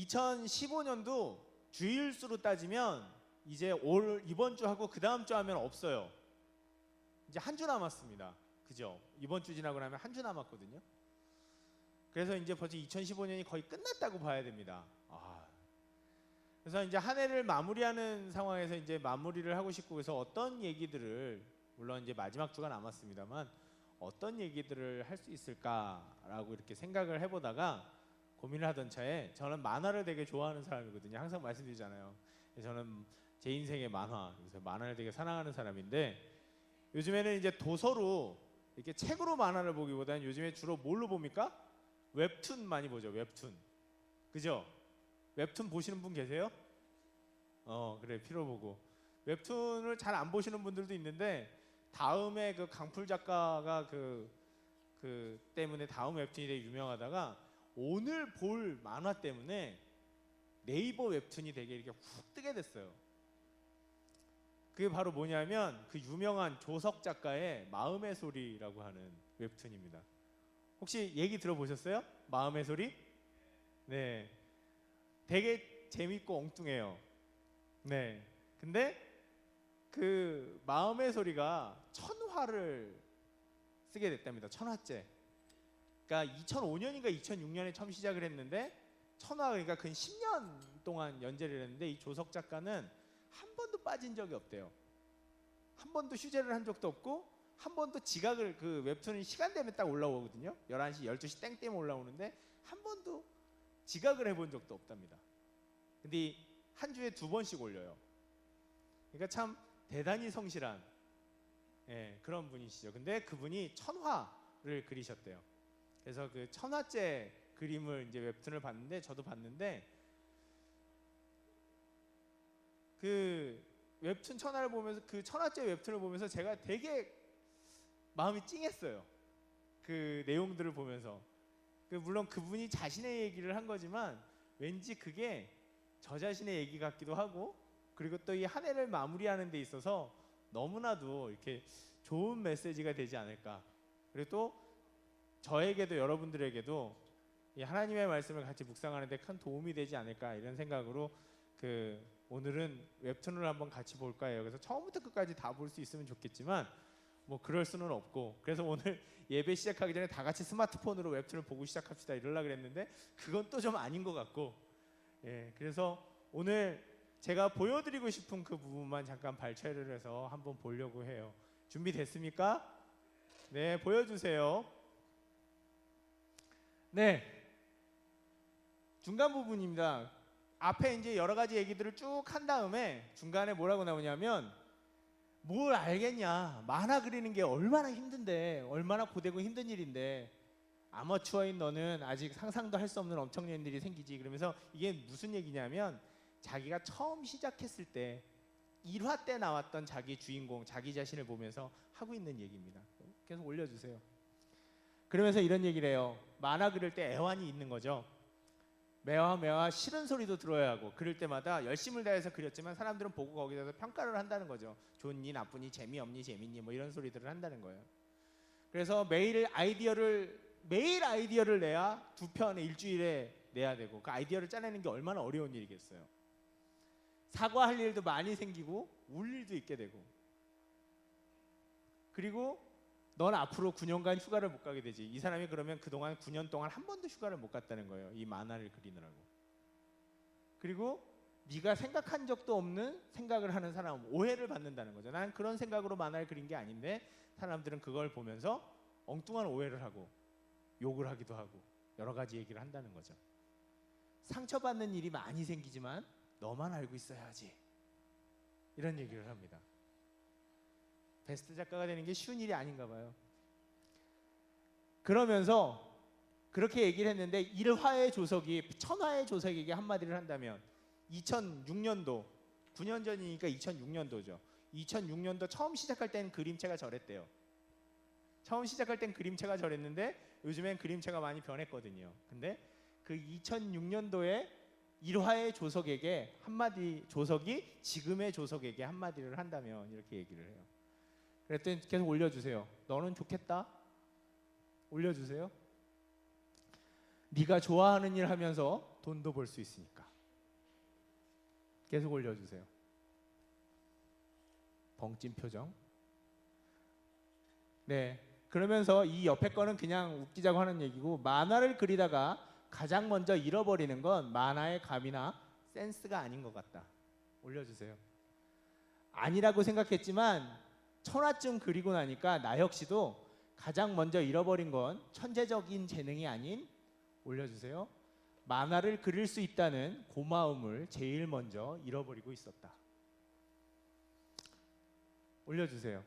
2015년도 주일수로 따지면 이제 이번 주 하고 그 다음 주 하면 없어요. 이제 한 주 남았습니다. 그죠? 이번 주 지나고 나면 한 주 남았거든요. 그래서 이제 벌써 2015년이 거의 끝났다고 봐야 됩니다. 그래서 이제 한 해를 마무리하는 상황에서 이제 마무리를 하고 싶고, 그래서 어떤 얘기들을, 물론 이제 마지막 주가 남았습니다만 어떤 얘기들을 할 수 있을까라고 이렇게 생각을 해보다가 고민을 하던 차에, 저는 만화를 되게 좋아하는 사람이거든요. 항상 말씀드리잖아요. 저는 제 인생의 만화, 그래서 만화를 되게 사랑하는 사람인데, 요즘에는 이제 도서로 이렇게 책으로 만화를 보기보다는 요즘에 주로 뭘로 봅니까? 웹툰 많이 보죠. 웹툰. 그죠? 웹툰 보시는 분 계세요? 그래, 피로 보고. 웹툰을 잘 안 보시는 분들도 있는데, 다음에 그 강풀 작가가 그 때문에 다음 웹툰이 되게 유명하다가, 오늘 볼 만화 때문에 네이버 웹툰이 되게 이렇게 훅 뜨게 됐어요. 그게 바로 뭐냐면 그 유명한 조석 작가의 마음의 소리라고 하는 웹툰입니다. 혹시 얘기 들어보셨어요? 마음의 소리? 네, 되게 재밌고 엉뚱해요. 네, 근데 그 마음의 소리가 1000화를 쓰게 됐답니다. 1000화째. 그러니까 2005년인가 2006년에 처음 시작을 했는데 1000화, 그러니까 근 10년 동안 연재를 했는데, 이 조석 작가는 한 번도 빠진 적이 없대요. 한 번도 휴재를 한 적도 없고, 한 번도 지각을, 그 웹툰이 시간 되면 딱 올라오거든요. 11시, 12시 땡 때문에 올라오는데 한 번도 지각을 해본 적도 없답니다. 근데 한 주에 2번씩 올려요. 그러니까 참 대단히 성실한, 그런 분이시죠. 근데 그분이 1000화를 그리셨대요. 그래서 그 1000화째 그림을 이제 웹툰을 봤는데, 저도 봤는데, 그 웹툰 1000화를 보면서, 그 1000화째 웹툰을 보면서 제가 되게 마음이 찡했어요. 그 내용들을 보면서. 물론 그분이 자신의 얘기를 한 거지만 왠지 그게 저 자신의 얘기 같기도 하고, 그리고 또 이 한 해를 마무리하는 데 있어서 너무나도 이렇게 좋은 메시지가 되지 않을까. 그리고 또 저에게도, 여러분들에게도 이 하나님의 말씀을 같이 묵상하는 데 큰 도움이 되지 않을까, 이런 생각으로 오늘은 웹툰을 한번 같이 볼까 해요. 그래서 처음부터 끝까지 다 볼 수 있으면 좋겠지만 뭐 그럴 수는 없고, 그래서 오늘 예배 시작하기 전에 다 같이 스마트폰으로 웹툰을 보고 시작합시다 이러려고 그랬는데, 그건 또 좀 아닌 것 같고, 그래서 오늘 제가 보여드리고 싶은 그 부분만 잠깐 발췌를 해서 한번 보려고 해요. 준비됐습니까? 네, 보여주세요. 네, 중간 부분입니다. 앞에 이제 여러 가지 얘기들을 쭉 한 다음에 중간에 뭐라고 나오냐면, 뭘 알겠냐, 만화 그리는 게 얼마나 힘든데, 얼마나 고되고 힘든 일인데, 아마추어인 너는 아직 상상도 할 수 없는 엄청난 일이 생기지. 그러면서 이게 무슨 얘기냐면, 자기가 처음 시작했을 때 1화 때 나왔던 자기 주인공, 자기 자신을 보면서 하고 있는 얘기입니다. 계속 올려주세요. 그러면서 이런 얘기를 해요. 만화 그릴 때 애환이 있는 거죠. 매화 싫은 소리도 들어야 하고, 그릴 때마다 열심을 다해서 그렸지만 사람들은 보고 거기서 평가를 한다는 거죠. 좋니 나쁘니, 재미없니 재밌니, 뭐 이런 소리들을 한다는 거예요. 그래서 매일 아이디어를 내야 2편에 일주일에 내야 되고, 그 아이디어를 짜내는 게 얼마나 어려운 일이겠어요. 사과할 일도 많이 생기고 울 일도 있게 되고, 그리고 넌 앞으로 9년간 휴가를 못 가게 되지. 이 사람이 그러면 그동안 9년 동안 한 번도 휴가를 못 갔다는 거예요. 이 만화를 그리느라고. 그리고 네가 생각한 적도 없는 생각을 하는 사람은 오해를 받는다는 거죠. 난 그런 생각으로 만화를 그린 게 아닌데, 사람들은 그걸 보면서 엉뚱한 오해를 하고 욕을 하기도 하고 여러 가지 얘기를 한다는 거죠. 상처받는 일이 많이 생기지만 너만 알고 있어야지, 이런 얘기를 합니다. 베스트 작가가 되는 게 쉬운 일이 아닌가 봐요. 그러면서 그렇게 얘기를 했는데, 1화의 조석이 1000화의 조석에게 한마디를 한다면, 2006년도, 9년 전이니까 2006년도죠. 2006년도 처음 시작할 땐 그림체가 저랬대요. 처음 시작할 땐 그림체가 저랬는데 요즘엔 그림체가 많이 변했거든요. 근데 그 2006년도에 1화의 조석에게 한마디, 조석이 지금의 조석에게 한마디를 한다면 이렇게 얘기를 해요. 그랬더니 계속 올려주세요. 너는 좋겠다. 올려주세요. 네가 좋아하는 일 하면서 돈도 벌 수 있으니까. 계속 올려주세요. 벙찐 표정. 네, 그러면서 이 옆에 거는 그냥 웃기자고 하는 얘기고, 만화를 그리다가 가장 먼저 잃어버리는 건 만화의 감이나 센스가 아닌 것 같다. 올려주세요. 아니라고 생각했지만 천화쯤 그리고 나니까 나 역시도 가장 먼저 잃어버린 건 천재적인 재능이 아닌, 올려주세요, 만화를 그릴 수 있다는 고마움을 제일 먼저 잃어버리고 있었다. 올려주세요.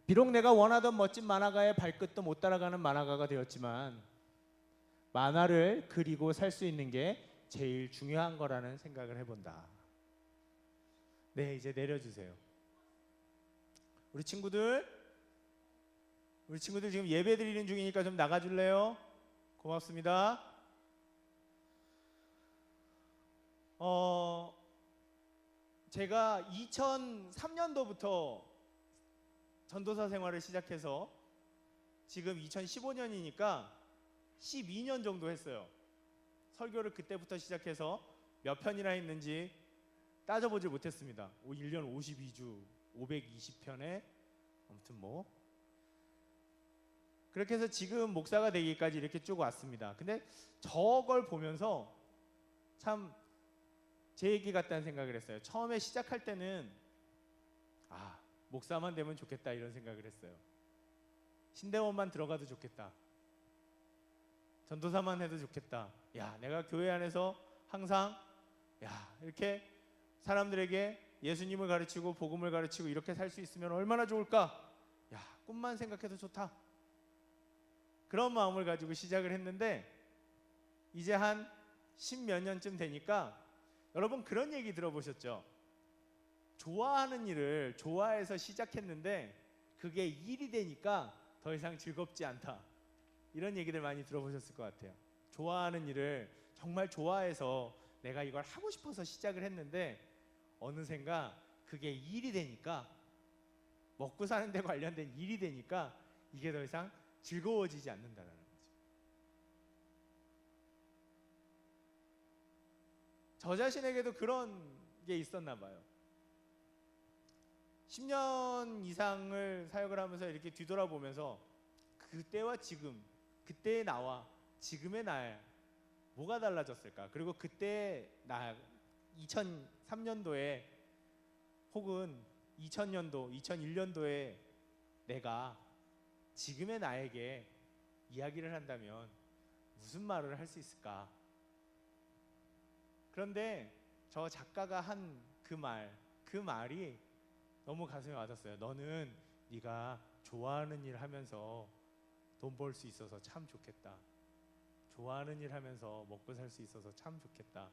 비록 내가 원하던 멋진 만화가의 발끝도 못 따라가는 만화가가 되었지만 만화를 그리고 살 수 있는 게 제일 중요한 거라는 생각을 해본다. 네, 이제 내려주세요. 우리 친구들 지금 예배 드리는 중이니까 좀 나가줄래요? 고맙습니다. 제가 2003년도부터 전도사 생활을 시작해서 지금 2015년이니까 12년 정도 했어요. 설교를 그때부터 시작해서 몇 편이나 했는지 따져보질 못했습니다. 1년 52주 520편에 아무튼 뭐 그렇게 해서 지금 목사가 되기까지 이렇게 쭉 왔습니다. 근데 저걸 보면서 참 제 얘기 같다는 생각을 했어요. 처음에 시작할 때는 목사만 되면 좋겠다 이런 생각을 했어요. 신대원만 들어가도 좋겠다. 전도사만 해도 좋겠다. 야, 내가 교회 안에서 항상 이렇게 사람들에게 예수님을 가르치고 복음을 가르치고 이렇게 살 수 있으면 얼마나 좋을까. 꿈만 생각해도 좋다. 그런 마음을 가지고 시작을 했는데 이제 한 10몇 년쯤 되니까 여러분 그런 얘기 들어보셨죠? 좋아하는 일을 좋아해서 시작했는데 그게 일이 되니까 더 이상 즐겁지 않다. 이런 얘기들 많이 들어보셨을 것 같아요. 좋아하는 일을 정말 좋아해서 내가 이걸 하고 싶어서 시작을 했는데 어느샌가 그게 일이 되니까, 먹고 사는 데 관련된 일이 되니까 이게 더 이상 즐거워지지 않는다는 거죠. 저 자신에게도 그런 게 있었나 봐요. 10년 이상을 사역을 하면서 이렇게 뒤돌아보면서 그때와 지금, 그때의 나와 지금의 날 뭐가 달라졌을까? 그리고 그때 나 2003년도에 혹은 2000년도, 2001년도에 내가 지금의 나에게 이야기를 한다면 무슨 말을 할 수 있을까? 그런데 저 작가가 한 그 말이 너무 가슴에 와닿았어요. 너는 네가 좋아하는 일 하면서 돈 벌 수 있어서 참 좋겠다. 좋아하는 일 하면서 먹고 살 수 있어서 참 좋겠다.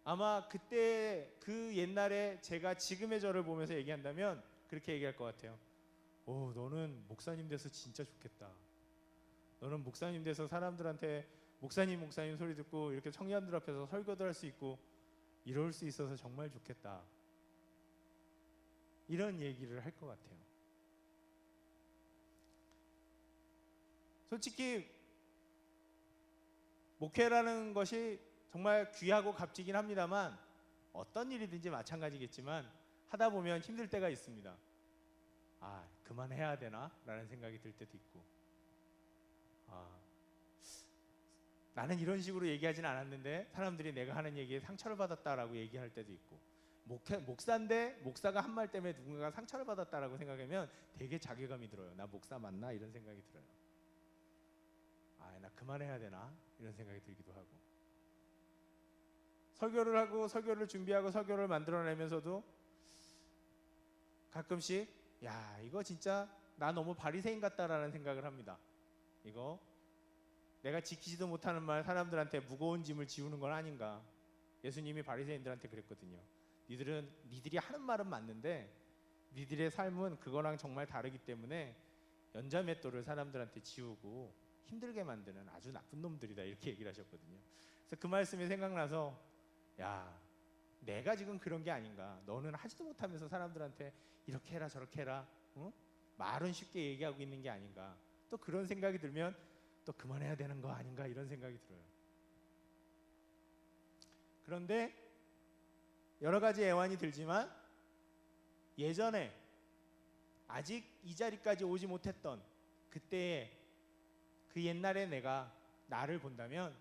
아마 그때 그 옛날에 제가 지금의 저를 보면서 얘기한다면 그렇게 얘기할 것 같아요. 너는 목사님 돼서 진짜 좋겠다. 너는 목사님 돼서 사람들한테 목사님 소리 듣고 이렇게 청년들 앞에서 설교도 할 수 있고 이럴 수 있어서 정말 좋겠다. 이런 얘기를 할 것 같아요. 솔직히 목회라는 것이 정말 귀하고 값지긴 합니다만 어떤 일이든지 마찬가지겠지만 하다 보면 힘들 때가 있습니다. 그만해야 되나? 라는 생각이 들 때도 있고, 나는 이런 식으로 얘기하진 않았는데 사람들이 내가 하는 얘기에 상처를 받았다라고 얘기할 때도 있고, 목사인데 목사가 한 말 때문에 누군가가 상처를 받았다라고 생각하면 되게 자괴감이 들어요. 나 목사 맞나? 이런 생각이 들어요. 나 그만해야 되나? 이런 생각이 들기도 하고, 설교를 하고 설교를 준비하고 설교를 만들어내면서도 가끔씩 이거 진짜 나 너무 바리새인 같다라는 생각을 합니다. 이거 내가 지키지도 못하는 말 사람들한테 무거운 짐을 지우는 건 아닌가. 예수님이 바리새인들한테 그랬거든요. 니들이 하는 말은 맞는데 니들의 삶은 그거랑 정말 다르기 때문에 연자맷돌을 사람들한테 지우고 힘들게 만드는 아주 나쁜 놈들이다, 이렇게 얘기를 하셨거든요. 그래서 그 말씀이 생각나서 내가 지금 그런 게 아닌가. 너는 하지도 못하면서 사람들한테 이렇게 해라 저렇게 해라, 말은 쉽게 얘기하고 있는 게 아닌가. 또 그런 생각이 들면 또 그만해야 되는 거 아닌가 이런 생각이 들어요. 그런데 여러 가지 애환이 들지만 예전에 아직 이 자리까지 오지 못했던 그때의 그 옛날의 내가 나를 본다면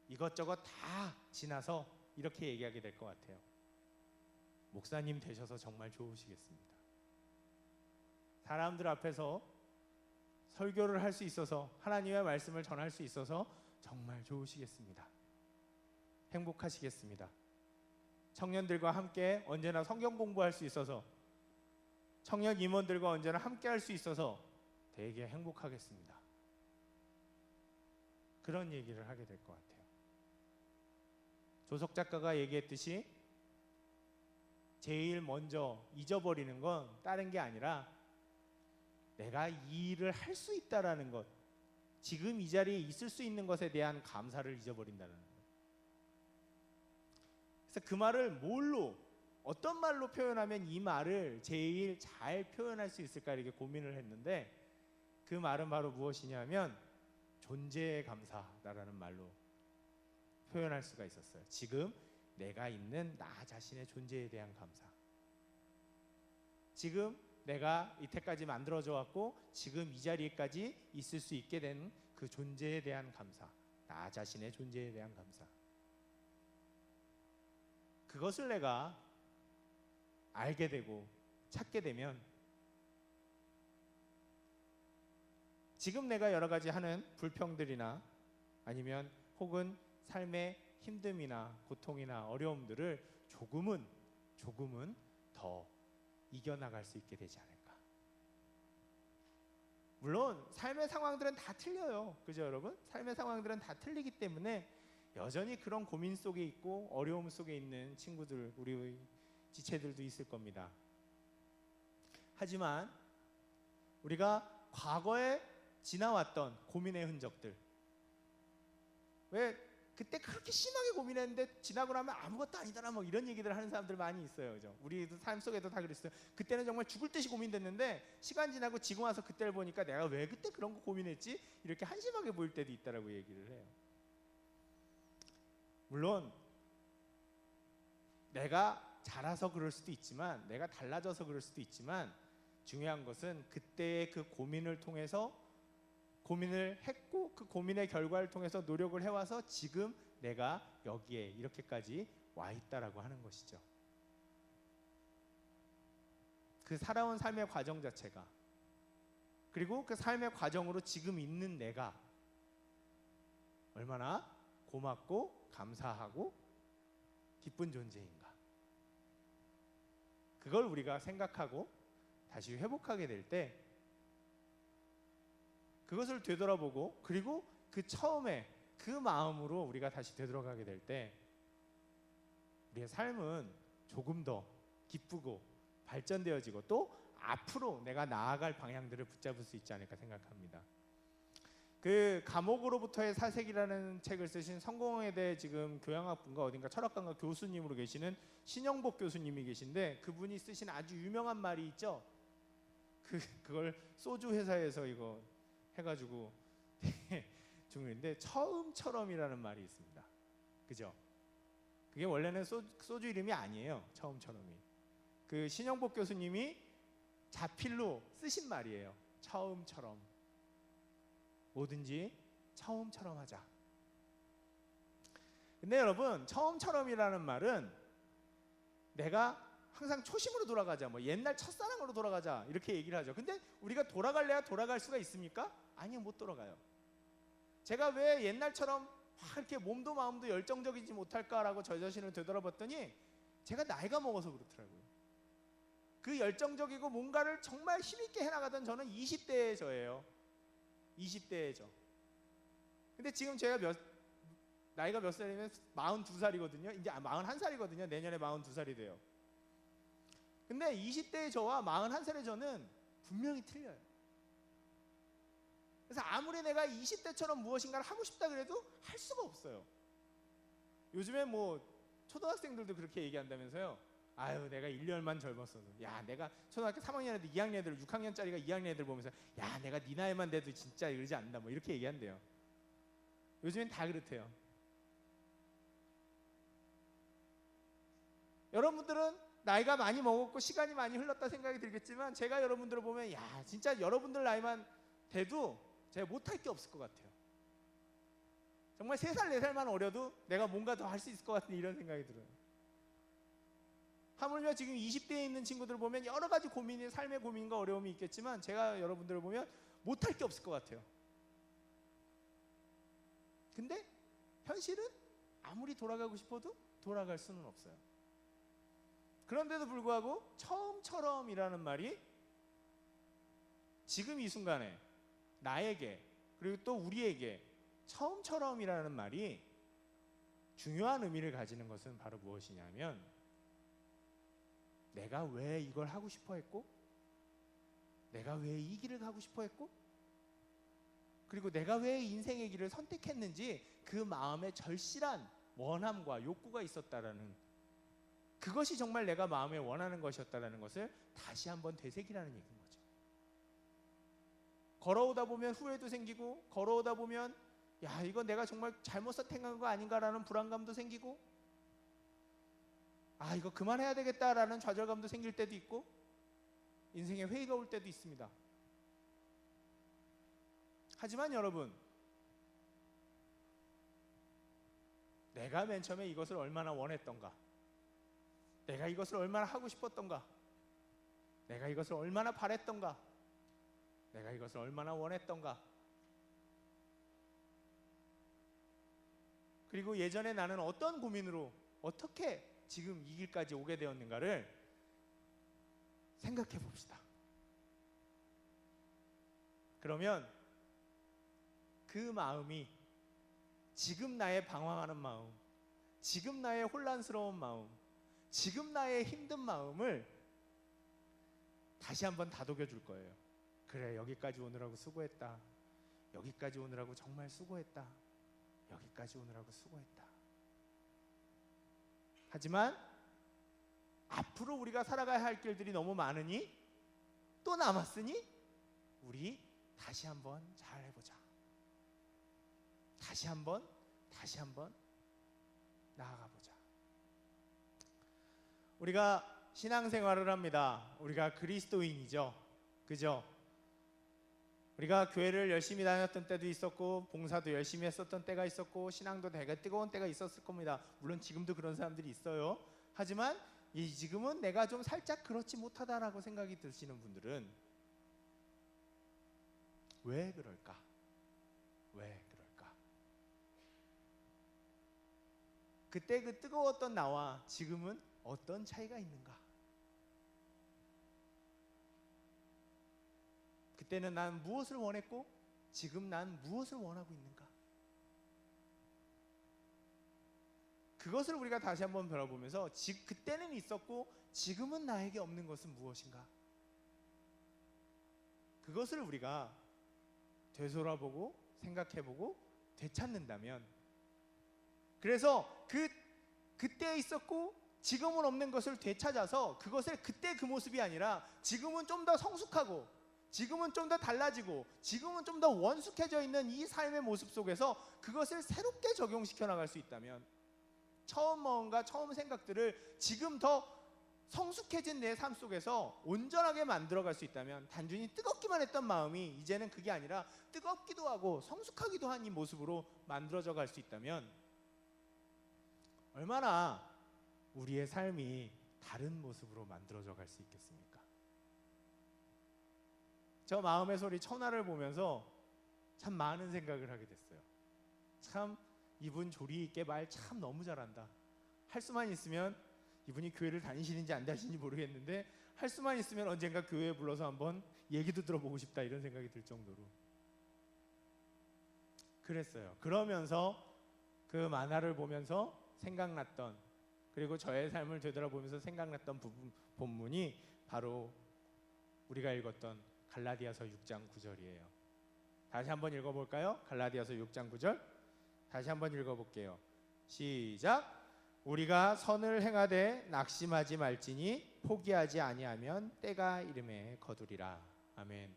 이것저것 다 지나서 이렇게 얘기하게 될 것 같아요. 목사님 되셔서 정말 좋으시겠습니다. 사람들 앞에서 설교를 할 수 있어서 하나님의 말씀을 전할 수 있어서 정말 좋으시겠습니다. 행복하시겠습니다. 청년들과 함께 언제나 성경 공부할 수 있어서, 청년 임원들과 언제나 함께 할 수 있어서 되게 행복하겠습니다. 그런 얘기를 하게 될 것 같아요. 조석 작가가 얘기했듯이 제일 먼저 잊어버리는 건 다른 게 아니라 내가 이 일을 할 수 있다라는 것, 지금 이 자리에 있을 수 있는 것에 대한 감사를 잊어버린다는 거예요. 그래서 그 말을 뭘로, 어떤 말로 표현하면 이 말을 제일 잘 표현할 수 있을까 이렇게 고민을 했는데, 그 말은 바로 무엇이냐면 존재의 감사라는 말로 표현할 수가 있었어요. 지금 내가 있는 나 자신의 존재에 대한 감사. 지금 내가 이때까지 만들어져 왔고 지금 이 자리에까지 있을 수 있게 된 그 존재에 대한 감사, 나 자신의 존재에 대한 감사. 그것을 내가 알게 되고 찾게 되면 지금 내가 여러 가지 하는 불평들이나 아니면 혹은 삶의 힘듦이나 고통이나 어려움들을 조금은 더 이겨나갈 수 있게 되지 않을까. 물론 삶의 상황들은 다 틀려요. 그죠 여러분? 삶의 상황들은 다 틀리기 때문에 여전히 그런 고민 속에 있고 어려움 속에 있는 친구들, 우리 지체들도 있을 겁니다. 하지만 우리가 과거에 지나왔던 고민의 흔적들, 왜 그때 그렇게 심하게 고민했는데 지나고 나면 아무것도 아니더라 뭐 이런 얘기들 하는 사람들 많이 있어요. 그죠? 우리도 삶 속에도 다 그랬어요. 그때는 정말 죽을 듯이 고민됐는데 시간 지나고 지금 와서 그때를 보니까 내가 왜 그때 그런 거 고민했지? 이렇게 한심하게 보일 때도 있다라고 얘기를 해요. 물론 내가 자라서 그럴 수도 있지만, 내가 달라져서 그럴 수도 있지만, 중요한 것은 그때의 그 고민을 통해서 고민을 했고 그 고민의 결과를 통해서 노력을 해와서 지금 내가 여기에 이렇게까지 와 있다라고 하는 것이죠. 그 살아온 삶의 과정 자체가, 그리고 그 삶의 과정으로 지금 있는 내가 얼마나 고맙고 감사하고 기쁜 존재인가, 그걸 우리가 생각하고 다시 회복하게 될 때 그것을 되돌아보고, 그리고 그 처음에 그 마음으로 우리가 다시 되돌아가게 될 때 우리의 삶은 조금 더 기쁘고 발전되어지고 또 앞으로 내가 나아갈 방향들을 붙잡을 수 있지 않을까 생각합니다. 그 감옥으로부터의 사색이라는 책을 쓰신 성공회대 지금 교양학부인가 어딘가 철학관가 교수님으로 계시는 신영복 교수님이 계신데, 그분이 쓰신 아주 유명한 말이 있죠. 그걸 소주 회사에서 이거 해가지고 중요한데, 처음처럼이라는 말이 있습니다. 그죠? 그게 원래는 소주 이름이 아니에요. 처음처럼이. 그 신영복 교수님이 자필로 쓰신 말이에요. 처음처럼. 뭐든지 처음처럼 하자. 근데 여러분, 처음처럼이라는 말은 내가 항상 초심으로 돌아가자, 뭐 옛날 첫사랑으로 돌아가자 이렇게 얘기를 하죠. 근데 우리가 돌아갈래야 돌아갈 수가 있습니까? 아니요, 못 돌아가요. 제가 왜 옛날처럼 막 이렇게 몸도 마음도 열정적이지 못할까라고 저 자신을 되돌아봤더니 제가 나이가 먹어서 그렇더라고요. 그 열정적이고 뭔가를 정말 힘있게 해나가던 저는 20대의 저예요. 20대의 저. 근데 지금 제가 나이가 몇 살이면 42살이거든요. 이제 41살이거든요. 내년에 42살이 돼요. 근데 20대의 저와 41살의 저는 분명히 틀려요. 그래서 아무리 내가 20대처럼 무엇인가를 하고 싶다 그래도 할 수가 없어요. 요즘에 뭐 초등학생들도 그렇게 얘기한다면서요. 아유, 내가 1년만 젊었어도, 야, 내가 초등학교 3학년 애들, 2학년 애들, 6학년짜리가 2학년 애들 보면서, 야, 내가 네 나이만 돼도 진짜 이러지 않는다, 뭐 이렇게 얘기한대요. 요즘엔 다 그렇대요. 여러분들은 나이가 많이 먹었고 시간이 많이 흘렀다 생각이 들겠지만, 제가 여러분들을 보면, 야, 진짜 여러분들 나이만 돼도 제가 못할 게 없을 것 같아요. 정말 3살, 4살만 어려도 내가 뭔가 더 할 수 있을 것 같은 이런 생각이 들어요. 하물며 지금 20대에 있는 친구들 보면 여러 가지 고민이, 삶의 고민과 어려움이 있겠지만, 제가 여러분들을 보면 못할 게 없을 것 같아요. 근데 현실은 아무리 돌아가고 싶어도 돌아갈 수는 없어요. 그런데도 불구하고 처음처럼이라는 말이 지금 이 순간에 나에게, 그리고 또 우리에게 처음처럼이라는 말이 중요한 의미를 가지는 것은 바로 무엇이냐면, 내가 왜 이걸 하고 싶어 했고, 내가 왜 이 길을 가고 싶어 했고, 그리고 내가 왜 인생의 길을 선택했는지 그 마음에 절실한 원함과 욕구가 있었다라는, 그것이 정말 내가 마음에 원하는 것이었다라는 것을 다시 한번 되새기라는 얘기인 거죠. 걸어오다 보면 후회도 생기고, 걸어오다 보면 야, 이거 내가 정말 잘못 선택한 거 아닌가라는 불안감도 생기고, 아, 이거 그만해야 되겠다라는 좌절감도 생길 때도 있고, 인생에 회의가 올 때도 있습니다. 하지만 여러분, 내가 맨 처음에 이것을 얼마나 원했던가, 내가 이것을 얼마나 하고 싶었던가, 내가 이것을 얼마나 바랬던가, 내가 이것을 얼마나 원했던가, 그리고 예전에 나는 어떤 고민으로 어떻게 지금 이 길까지 오게 되었는가를 생각해 봅시다. 그러면 그 마음이, 지금 나의 방황하는 마음, 지금 나의 혼란스러운 마음, 지금 나의 힘든 마음을 다시 한번 다독여 줄 거예요. 그래, 여기까지 오느라고 수고했다. 여기까지 오느라고 정말 수고했다. 여기까지 오느라고 수고했다. 하지만 앞으로 우리가 살아가야 할 길들이 너무 많으니, 또 남았으니 우리 다시 한번 잘 해보자. 다시 한번 나아가보자. 우리가 신앙생활을 합니다. 우리가 그리스도인이죠. 그죠? 우리가 교회를 열심히 다녔던 때도 있었고, 봉사도 열심히 했었던 때가 있었고, 신앙도 되게 뜨거운 때가 있었을 겁니다. 물론 지금도 그런 사람들이 있어요. 하지만 지금은 내가 좀 살짝 그렇지 못하다라고 생각이 드시는 분들은 왜 그럴까? 왜 그럴까? 그때 그 뜨거웠던 나와 지금은 어떤 차이가 있는가? 그때는 난 무엇을 원했고, 지금 난 무엇을 원하고 있는가? 그것을 우리가 다시 한번 돌아보면서, 그때는 있었고 지금은 나에게 없는 것은 무엇인가? 그것을 우리가 되돌아보고 생각해보고 되찾는다면, 그래서 그때 있었고 지금은 없는 것을 되찾아서, 그것을 그때 그 모습이 아니라 지금은 좀 더 성숙하고, 지금은 좀 더 달라지고, 지금은 좀 더 원숙해져 있는 이 삶의 모습 속에서 그것을 새롭게 적용시켜 나갈 수 있다면, 처음 마음과 처음 생각들을 지금 더 성숙해진 내 삶 속에서 온전하게 만들어갈 수 있다면, 단순히 뜨겁기만 했던 마음이 이제는 그게 아니라 뜨겁기도 하고 성숙하기도 한 이 모습으로 만들어져 갈 수 있다면, 얼마나 우리의 삶이 다른 모습으로 만들어져 갈 수 있겠습니까? 저 마음의 소리 천하를 보면서 참 많은 생각을 하게 됐어요. 참 이분 조리 있게 말 참 너무 잘한다. 할 수만 있으면, 이분이 교회를 다니시는지 안 다니시는지 모르겠는데, 할 수만 있으면 언젠가 교회에 불러서 한번 얘기도 들어보고 싶다, 이런 생각이 들 정도로 그랬어요. 그러면서 그 만화를 보면서 생각났던, 그리고 저의 삶을 되돌아보면서 생각났던 본문이 바로 우리가 읽었던 갈라디아서 6장 9절이에요. 다시 한번 읽어볼까요? 갈라디아서 6장 9절 다시 한번 읽어볼게요. 시작. 우리가 선을 행하되 낙심하지 말지니 포기하지 아니하면 때가 이름에 거두리라. 아멘.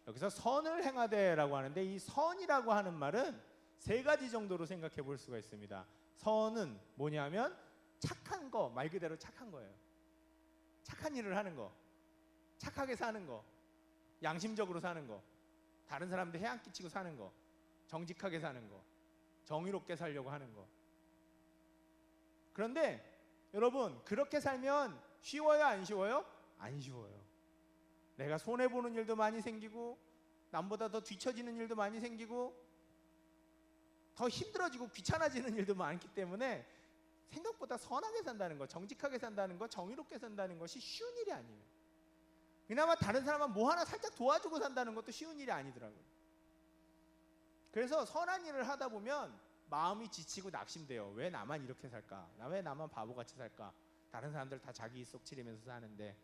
여기서 선을 행하되라고 하는데, 이 선이라고 하는 말은 세 가지 정도로 생각해 볼 수가 있습니다. 선은 뭐냐면 착한 거, 말 그대로 착한 거예요. 착한 일을 하는 거, 착하게 사는 거, 양심적으로 사는 거, 다른 사람들 해안 끼치고 사는 거, 정직하게 사는 거, 정의롭게 살려고 하는 거. 그런데 여러분, 그렇게 살면 쉬워요, 안 쉬워요? 안 쉬워요. 내가 손해보는 일도 많이 생기고, 남보다 더 뒤처지는 일도 많이 생기고, 더 힘들어지고 귀찮아지는 일도 많기 때문에 생각보다 선하게 산다는 거, 정직하게 산다는 거, 정의롭게 산다는 것이 쉬운 일이 아니에요. 그나마 다른 사람은 뭐 하나 살짝 도와주고 산다는 것도 쉬운 일이 아니더라고요. 그래서 선한 일을 하다 보면 마음이 지치고 낙심돼요. 왜 나만 이렇게 살까? 왜 나만 바보같이 살까? 다른 사람들 다 자기 속 치리면서 사는데,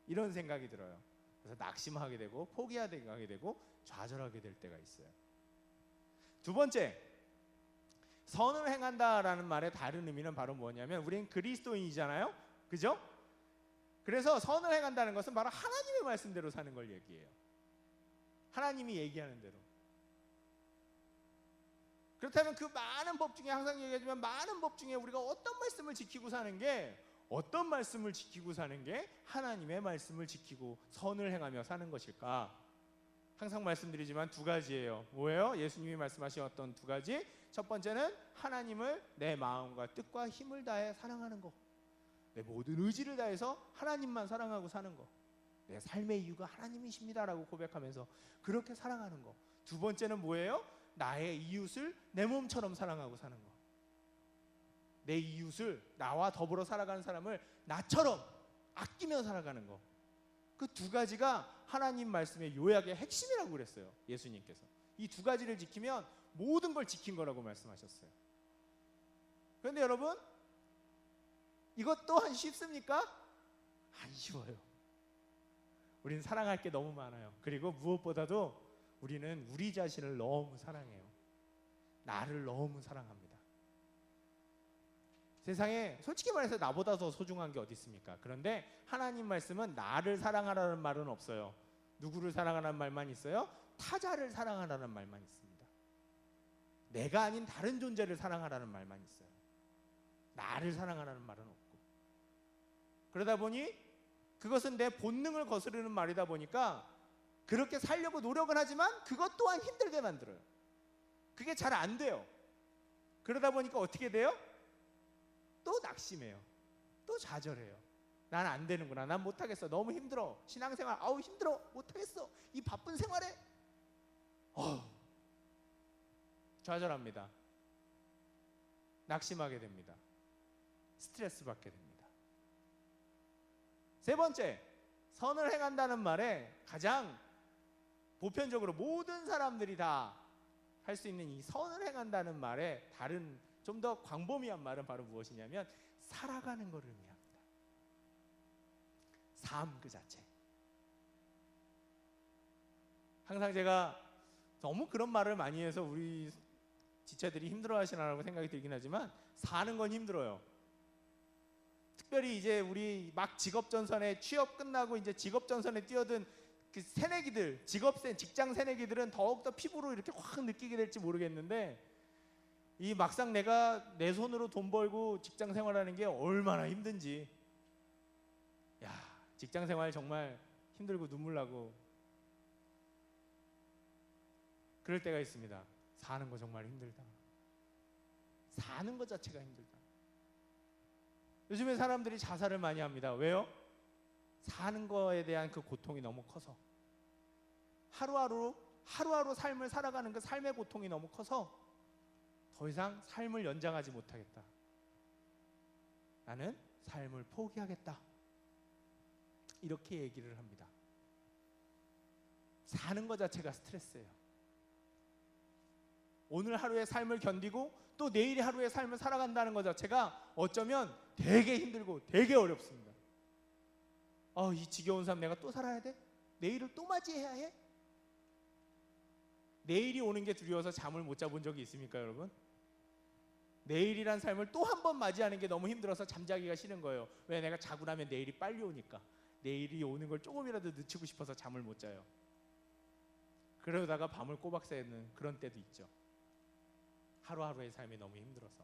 이런 생각이 들어요. 그래서 낙심하게 되고 포기하게 되고 좌절하게 될 때가 있어요. 두 번째, 선을 행한다라는 말의 다른 의미는 바로 뭐냐면, 우린 그리스도인이잖아요, 그죠? 그래서 선을 행한다는 것은 바로 하나님의 말씀대로 사는 걸 얘기해요. 하나님이 얘기하는 대로. 그렇다면 그 많은 법 중에, 항상 얘기하지만 많은 법 중에 우리가 어떤 말씀을 지키고 사는 게, 하나님의 말씀을 지키고 선을 행하며 사는 것일까? 항상 말씀드리지만 두 가지예요. 뭐예요? 예수님이 말씀하신 어떤 두 가지? 첫 번째는 하나님을 내 마음과 뜻과 힘을 다해 사랑하는 거, 내 모든 의지를 다해서 하나님만 사랑하고 사는 거, 내 삶의 이유가 하나님이십니다라고 고백하면서 그렇게 사랑하는 거. 두 번째는 뭐예요? 나의 이웃을 내 몸처럼 사랑하고 사는 거. 내 이웃을, 나와 더불어 살아가는 사람을 나처럼 아끼며 살아가는 거. 그 두 가지가 하나님 말씀의 요약의 핵심이라고 그랬어요, 예수님께서. 이 두 가지를 지키면 모든 걸 지킨 거라고 말씀하셨어요. 그런데 여러분, 이것 또한 쉽습니까? 안 쉬워요. 우리는 사랑할 게 너무 많아요. 그리고 무엇보다도 우리는 우리 자신을 너무 사랑해요. 나를 너무 사랑합니다. 세상에 솔직히 말해서 나보다 더 소중한 게 어디 있습니까? 그런데 하나님 말씀은 나를 사랑하라는 말은 없어요. 누구를 사랑하라는 말만 있어요? 타자를 사랑하라는 말만 있습니다. 내가 아닌 다른 존재를 사랑하라는 말만 있어요. 나를 사랑하라는 말은 없고. 그러다 보니 그것은 내 본능을 거스르는 말이다 보니까 그렇게 살려고 노력은 하지만 그것 또한 힘들게 만들어요. 그게 잘 안 돼요. 그러다 보니까 어떻게 돼요? 또 낙심해요. 또 좌절해요. 난 안 되는구나. 난 못하겠어. 너무 힘들어. 신앙생활 아우 힘들어. 못하겠어. 이 바쁜 생활에 좌절합니다. 낙심하게 됩니다. 스트레스 받게 됩니다. 세 번째, 선을 행한다는 말에 가장 보편적으로 모든 사람들이 다 할 수 있는 이 선을 행한다는 말에 다른 좀 더 광범위한 말은 바로 무엇이냐면 살아가는 것을 의미합니다. 삶 그 자체. 항상 제가 너무 그런 말을 많이 해서 우리 지체들이 힘들어하시나라고 생각이 들긴 하지만 사는 건 힘들어요. 특별히 이제 우리 막 직업전선에 취업 끝나고 이제 직업전선에 뛰어든 그 새내기들, 직장 새내기들은 더욱더 피부로 이렇게 확 느끼게 될지 모르겠는데, 이 막상 내가 내 손으로 돈 벌고 직장 생활하는 게 얼마나 힘든지, 야, 직장 생활 정말 힘들고 눈물 나고 그럴 때가 있습니다. 사는 거 정말 힘들다. 사는 것 자체가 힘들다. 요즘에 사람들이 자살을 많이 합니다. 왜요? 사는 거에 대한 그 고통이 너무 커서, 하루하루 삶을 살아가는 그 삶의 고통이 너무 커서 더 이상 삶을 연장하지 못하겠다. 나는 삶을 포기하겠다. 이렇게 얘기를 합니다. 사는 것 자체가 스트레스예요. 오늘 하루의 삶을 견디고 또 내일의 하루의 삶을 살아간다는 것 자체가 어쩌면 되게 힘들고 되게 어렵습니다. 이 지겨운 삶 내가 또 살아야 돼? 내일을 또 맞이해야 해? 내일이 오는 게 두려워서 잠을 못 자본 적이 있습니까, 여러분? 내일이란 삶을 또 한 번 맞이하는 게 너무 힘들어서 잠자기가 싫은 거예요. 왜? 내가 자고 나면 내일이 빨리 오니까. 내일이 오는 걸 조금이라도 늦추고 싶어서 잠을 못 자요. 그러다가 밤을 꼬박 새는 그런 때도 있죠. 하루하루의 삶이 너무 힘들어서.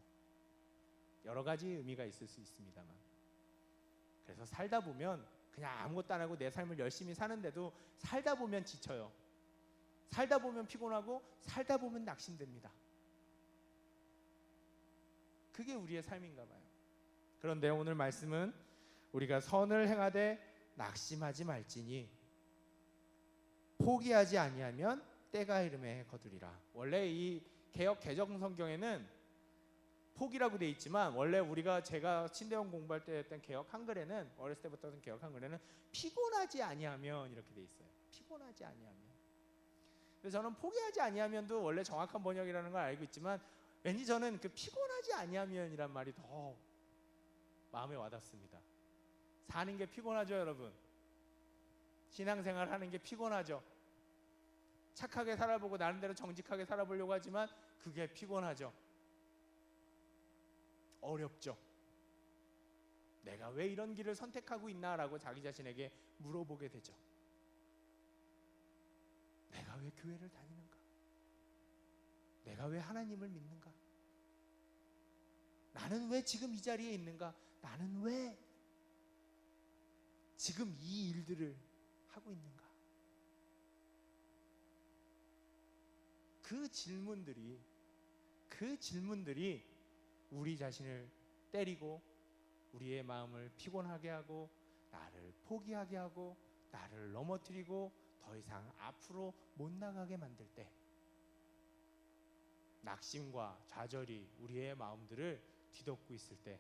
여러 가지 의미가 있을 수 있습니다만, 그래서 살다 보면 그냥 아무것도 안 하고 내 삶을 열심히 사는데도 살다 보면 지쳐요. 살다 보면 피곤하고 살다 보면 낙심됩니다. 그게 우리의 삶인가 봐요. 그런데 오늘 말씀은 우리가 선을 행하되 낙심하지 말지니 포기하지 아니하면 때가 이름에 거두리라. 원래 이 개역 개정 성경에는 포기라고 돼 있지만, 원래 제가 신대원 공부할 때 했던 개역 한글에는, 어렸을 때부터 했던 개역 한글에는 피곤하지 아니하면 이렇게 돼 있어요. 피곤하지 아니하면. 그래서 저는 포기하지 아니하면도 원래 정확한 번역이라는 걸 알고 있지만, 왠지 저는 그 피곤하지 아니하면이란 말이 더 마음에 와닿습니다. 사는 게 피곤하죠, 여러분. 신앙생활 하는 게 피곤하죠. 착하게 살아보고 나름대로 정직하게 살아보려고 하지만 그게 피곤하죠. 어렵죠. 내가 왜 이런 길을 선택하고 있나라고 자기 자신에게 물어보게 되죠. 내가 왜 교회를 다니는가? 내가 왜 하나님을 믿는가? 나는 왜 지금 이 자리에 있는가? 나는 왜 지금 이 일들을 하고 있는가? 그 질문들이 우리 자신을 때리고 우리의 마음을 피곤하게 하고 나를 포기하게 하고 나를 넘어뜨리고 더 이상 앞으로 못 나가게 만들 때, 낙심과 좌절이 우리의 마음들을 뒤덮고 있을 때,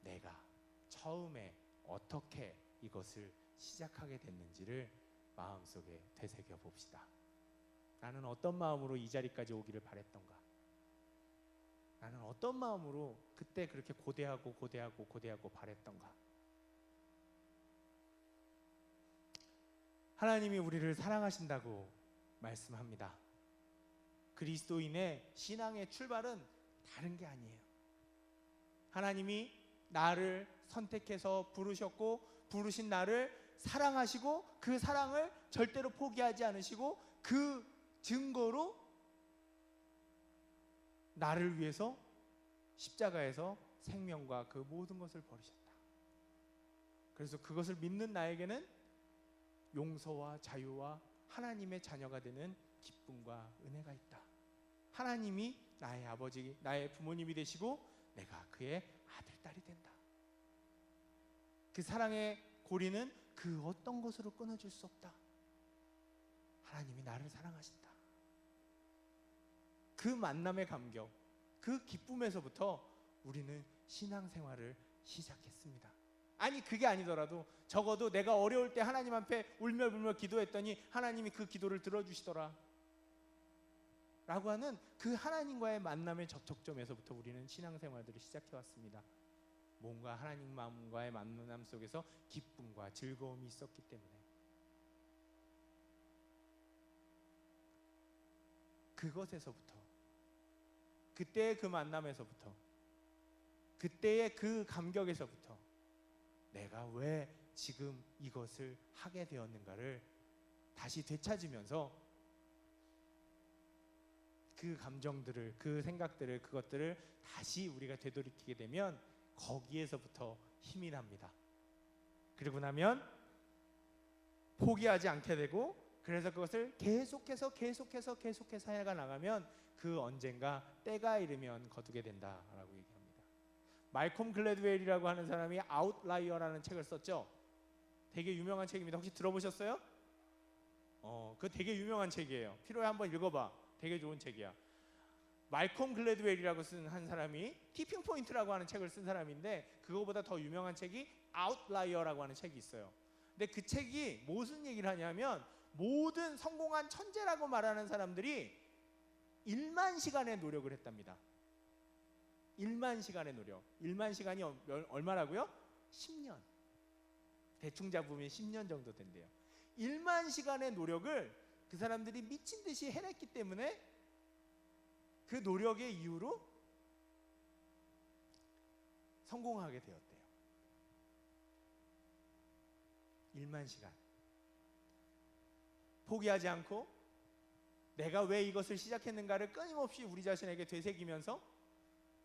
내가 처음에 어떻게 이것을 시작하게 됐는지를 마음속에 되새겨 봅시다. 나는 어떤 마음으로 이 자리까지 오기를 바랬던가? 나는 어떤 마음으로 그때 그렇게 고대하고 바랬던가? 하나님이 우리를 사랑하신다고 말씀합니다. 그리스도인의 신앙의 출발은 다른 게 아니에요. 하나님이 나를 선택해서 부르셨고, 부르신 나를 사랑하시고, 그 사랑을 절대로 포기하지 않으시고, 그 증거로 나를 위해서 십자가에서 생명과 그 모든 것을 버리셨다. 그래서 그것을 믿는 나에게는 용서와 자유와 하나님의 자녀가 되는 기쁨과 은혜가 있다. 하나님이 나의 아버지, 나의 부모님이 되시고 내가 그의 아들, 딸이 된다. 그 사랑의 고리는 그 어떤 것으로 끊어질 수 없다. 하나님이 나를 사랑하신다. 그 만남의 감격, 그 기쁨에서부터 우리는 신앙생활을 시작했습니다. 아니, 그게 아니더라도 적어도 내가 어려울 때 하나님 앞에 울며불며 기도했더니 하나님이 그 기도를 들어주시더라 라고 하는 그 하나님과의 만남의 접촉점에서부터 우리는 신앙생활들을 시작해왔습니다. 뭔가 하나님과의 만남 속에서 기쁨과 즐거움이 있었기 때문에. 그것에서부터, 그때의 그 만남에서부터, 그때의 그 감격에서부터 내가 왜 지금 이것을 하게 되었는가를 다시 되찾으면서 그 감정들을, 그 생각들을, 그것들을 다시 우리가 되돌이키게 되면 거기에서부터 힘이 납니다. 그리고 나면 포기하지 않게 되고, 그래서 그것을 계속해서 해가 나가면 그 언젠가 때가 이르면 거두게 된다라고 얘기합니다. 말콤 글래드웰이라고 하는 사람이 아웃라이어라는 책을 썼죠. 되게 유명한 책입니다. 혹시 들어보셨어요? 그거 되게 유명한 책이에요. 필요해 한번 읽어봐. 되게 좋은 책이야. 말콤 글래드웰이라고 쓴 한 사람이 티핑 포인트라고 하는 책을 쓴 사람인데, 그거보다 더 유명한 책이 아웃라이어라고 하는 책이 있어요. 근데 그 책이 무슨 얘기를 하냐면, 모든 성공한 천재라고 말하는 사람들이 1만 시간의 노력을 했답니다. 1만 시간의 노력. 1만 시간이 얼마라고요? 10년. 대충 잡으면 10년 정도 된대요. 1만 시간의 노력을 그 사람들이 미친 듯이 해냈기 때문에 그 노력의 이유로 성공하게 되었대요. 1만 시간. 포기하지 않고 내가 왜 이것을 시작했는가를 끊임없이 우리 자신에게 되새기면서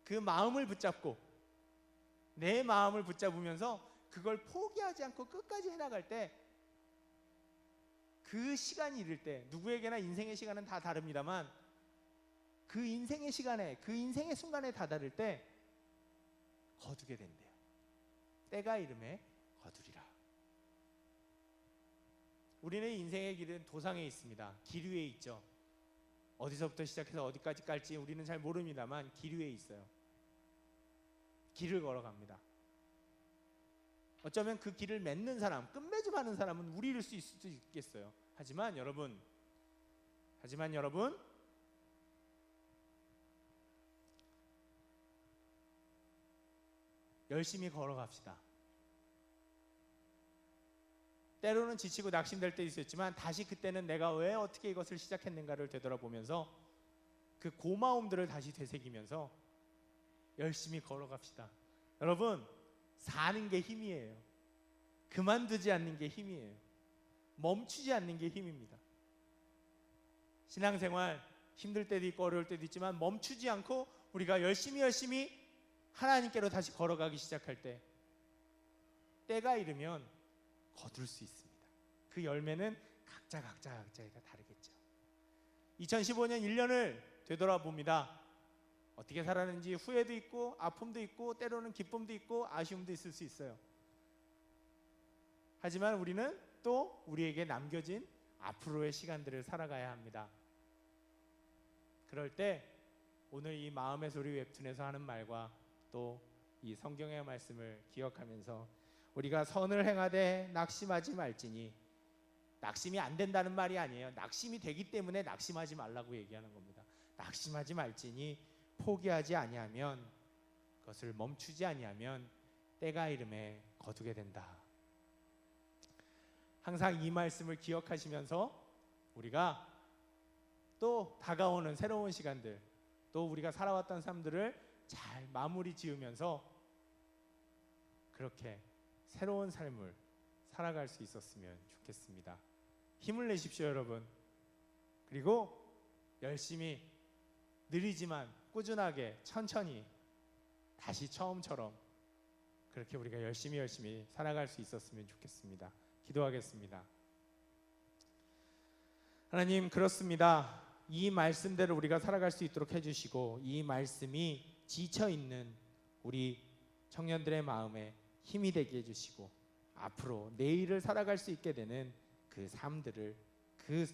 그 마음을 붙잡고 내 마음을 붙잡으면서 그걸 포기하지 않고 끝까지 해나갈 때 그 시간이 이를 때 누구에게나 인생의 시간은 다 다릅니다만 그 인생의 시간에 그 인생의 순간에 다다를 때 거두게 된대요. 때가 이름에 거두리라. 우리는 인생의 길은 도상에 있습니다. 길 위에 있죠. 어디서부터 시작해서 어디까지 갈지 우리는 잘 모릅니다만 길 위에 있어요. 길을 걸어갑니다. 어쩌면 그 길을 맺는 사람, 끝맺음하는 사람은 우리일 수 있을 수도 있겠어요. 하지만 여러분 열심히 걸어갑시다. 때로는 지치고 낙심될 때 있었지만 다시 그때는 내가 왜 어떻게 이것을 시작했는가를 되돌아보면서 그 고마움들을 다시 되새기면서 열심히 걸어갑시다. 여러분, 사는 게 힘이에요. 그만두지 않는 게 힘이에요. 멈추지 않는 게 힘입니다. 신앙생활 힘들 때도 있고 어려울 때도 있지만 멈추지 않고 우리가 열심히 하나님께로 다시 걸어가기 시작할 때 때가 이르면 거둘 수 있습니다. 그 열매는 각자가 다르겠죠. 2015년 1년을 되돌아봅니다. 어떻게 살았는지 후회도 있고 아픔도 있고 때로는 기쁨도 있고 아쉬움도 있을 수 있어요. 하지만 우리는 또 우리에게 남겨진 앞으로의 시간들을 살아가야 합니다. 그럴 때 오늘 이 마음의 소리 웹툰에서 하는 말과 또 이 성경의 말씀을 기억하면서 우리가 선을 행하되 낙심하지 말지니, 낙심이 안 된다는 말이 아니에요. 낙심이 되기 때문에 낙심하지 말라고 얘기하는 겁니다. 낙심하지 말지니 포기하지 아니하면, 그것을 멈추지 아니하면 때가 이름에 거두게 된다. 항상 이 말씀을 기억하시면서 우리가 또 다가오는 새로운 시간들, 또 우리가 살아왔던 삶들을 잘 마무리 지으면서 그렇게 새로운 삶을 살아갈 수 있었으면 좋겠습니다. 힘을 내십시오, 여러분. 그리고 열심히, 느리지만 꾸준하게 천천히 다시 처음처럼 그렇게 우리가 열심히 살아갈 수 있었으면 좋겠습니다. 기도하겠습니다. 하나님, 그렇습니다. 이 말씀대로 우리가 살아갈 수 있도록 해주시고, 이 말씀이 지쳐있는 우리 청년들의 마음에 힘이 되게 해주시고, 앞으로 내일을 살아갈 수 있게 되는 그 삶들을, 그